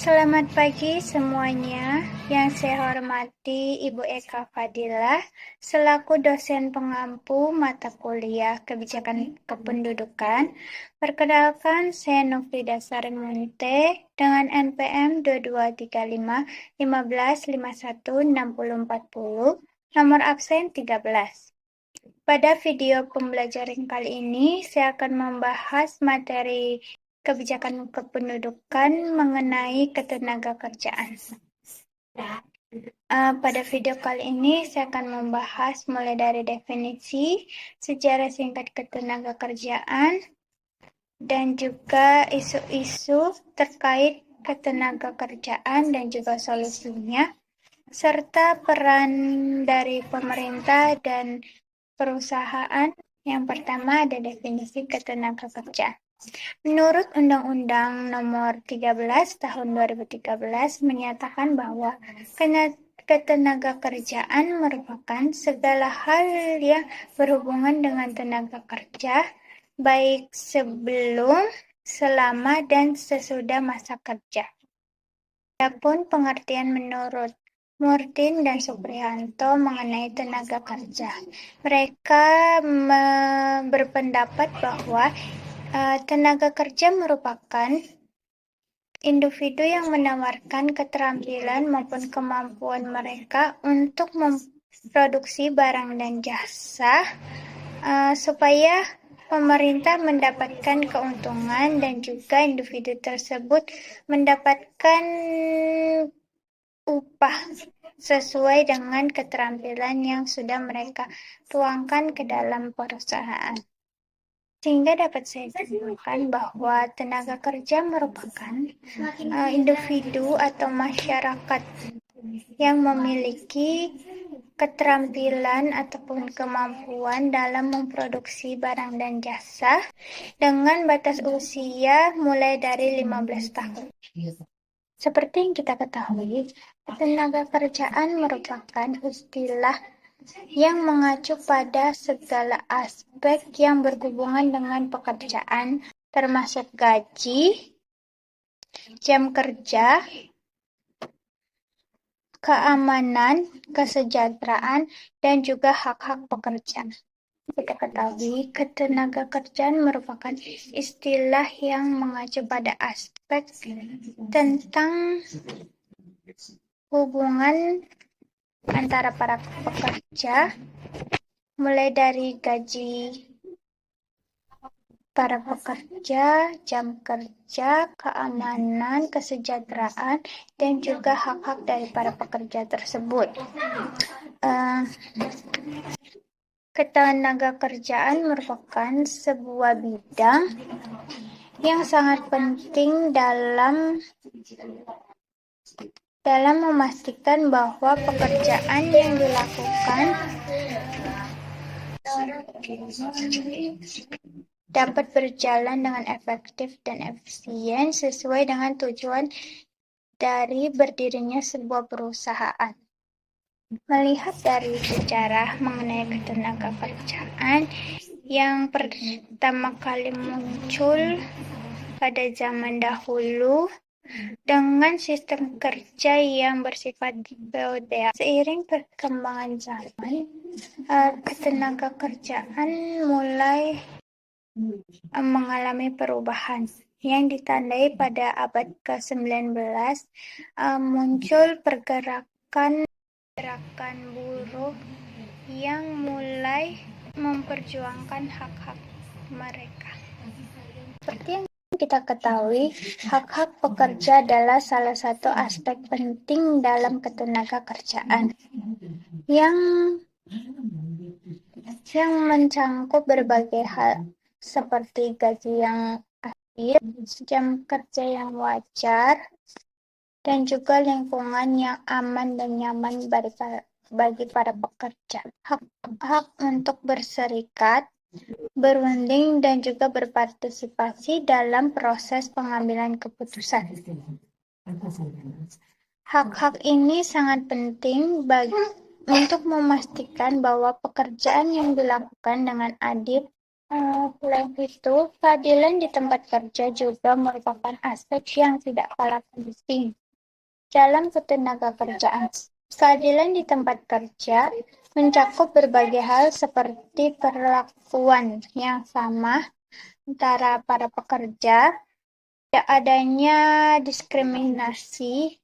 Selamat pagi semuanya. Yang saya hormati Ibu Eka Fadilah, selaku dosen pengampu mata kuliah Kebijakan Kependudukan. Perkenalkan, saya Nofrida Sarimunte dengan NPM 223515516040, nomor absen 13. Pada video pembelajaran kali ini, saya akan membahas materi kebijakan kependudukan mengenai ketenagakerjaan. Pada video kali ini, saya akan membahas mulai dari definisi, sejarah singkat ketenagakerjaan, dan juga isu-isu terkait ketenagakerjaan dan juga solusinya, serta peran dari pemerintah dan perusahaan. Yang pertama ada definisi ketenagakerjaan. Menurut Undang-Undang Nomor 13 Tahun 2013 menyatakan bahwa ketenagakerjaan merupakan segala hal yang berhubungan dengan tenaga kerja, baik sebelum, selama, dan sesudah masa kerja. Adapun pengertian menurut Murdin dan Supriyanto mengenai tenaga kerja. Mereka berpendapat bahwa tenaga kerja merupakan individu yang menawarkan keterampilan maupun kemampuan mereka untuk memproduksi barang dan jasa supaya pemerintah mendapatkan keuntungan dan juga individu tersebut mendapatkan upah sesuai dengan keterampilan yang sudah mereka tuangkan ke dalam perusahaan. Sehingga dapat saya simpulkan bahwa tenaga kerja merupakan individu atau masyarakat yang memiliki keterampilan ataupun kemampuan dalam memproduksi barang dan jasa dengan batas usia mulai dari 15 tahun. Seperti yang kita ketahui, tenaga kerjaan merupakan istilah yang mengacu pada segala aspek yang berhubungan dengan pekerjaan, termasuk gaji, jam kerja, keamanan, kesejahteraan, dan juga hak-hak pekerja. Kita ketahui, ketenagakerjaan merupakan istilah yang mengacu pada aspek tentang hubungan antara para pekerja, mulai dari gaji para pekerja, jam kerja, keamanan, kesejahteraan, dan juga hak-hak dari para pekerja tersebut. Ketenagakerjaan merupakan sebuah bidang yang sangat penting dalam memastikan bahwa pekerjaan yang dilakukan dapat berjalan dengan efektif dan efisien sesuai dengan tujuan dari berdirinya sebuah perusahaan. Melihat dari sejarah mengenai ketenagakerjaan yang pertama kali muncul pada zaman dahulu dengan sistem kerja yang bersifat feodal. Seiring perkembangan zaman, ketenagakerjaan mulai mengalami perubahan yang ditandai pada abad ke-19, muncul pergerakan buruh yang mulai memperjuangkan hak-hak mereka. Seperti yang kita ketahui, hak-hak pekerja adalah salah satu aspek penting dalam ketenagakerjaan yang mencangkup berbagai hal seperti gaji yang adil, jam kerja yang wajar, dan juga lingkungan yang aman dan nyaman bagi para pekerja. Hak untuk berserikat, berunding, dan juga berpartisipasi dalam proses pengambilan keputusan. Hak-hak ini sangat penting untuk memastikan bahwa pekerjaan yang dilakukan dengan adil Selain itu, keadilan di tempat kerja juga merupakan aspek yang tidak kalah penting dalam ketenaga kerjaan. Keadilan di tempat kerja mencakup berbagai hal seperti perlakuan yang sama antara para pekerja, tidak adanya diskriminasi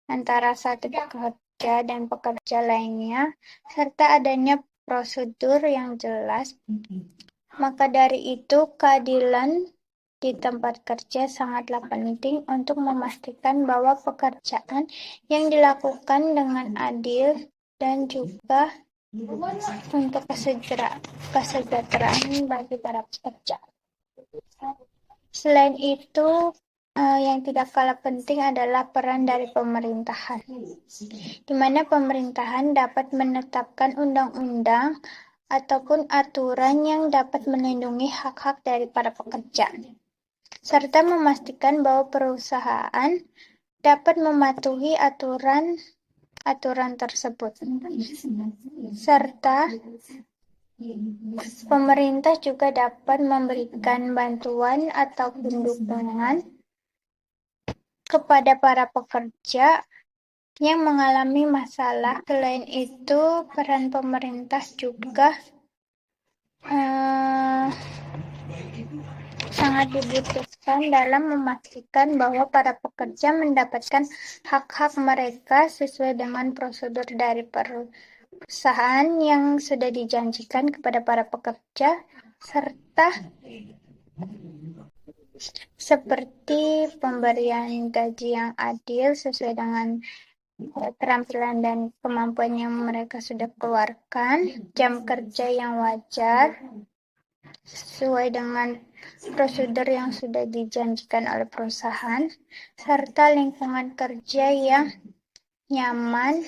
antara satu pekerja dan pekerja lainnya, serta adanya prosedur yang jelas. Maka dari itu, keadilan di tempat kerja sangatlah penting untuk memastikan bahwa pekerjaan yang dilakukan dengan adil dan juga untuk kesejahteraan bagi para pekerja. Selain itu, yang tidak kalah penting adalah peran dari pemerintahan, di mana pemerintahan dapat menetapkan undang-undang ataupun aturan yang dapat melindungi hak-hak dari para pekerja, serta memastikan bahwa perusahaan dapat mematuhi aturan tersebut. Serta pemerintah juga dapat memberikan bantuan ataupun dukungan kepada para pekerja yang mengalami masalah. Selain itu, peran pemerintah juga sangat dibutuhkan dalam memastikan bahwa para pekerja mendapatkan hak-hak mereka sesuai dengan prosedur dari perusahaan yang sudah dijanjikan kepada para pekerja, serta seperti pemberian gaji yang adil sesuai dengan keterampilan dan kemampuan yang mereka sudah keluarkan, jam kerja yang wajar sesuai dengan prosedur yang sudah dijanjikan oleh perusahaan, serta lingkungan kerja yang nyaman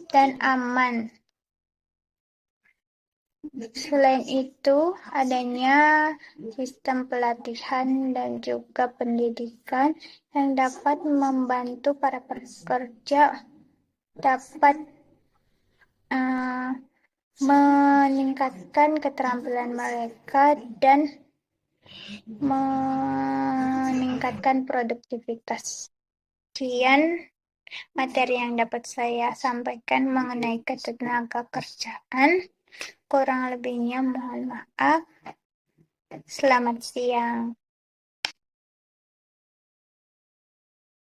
dan aman. Selain itu, adanya sistem pelatihan dan juga pendidikan yang dapat membantu para pekerja dapat meningkatkan keterampilan mereka dan meningkatkan produktivitas. Sekian materi yang dapat saya sampaikan mengenai ketenaga kerjaan. Kurang lebihnya mohon maaf. Selamat siang.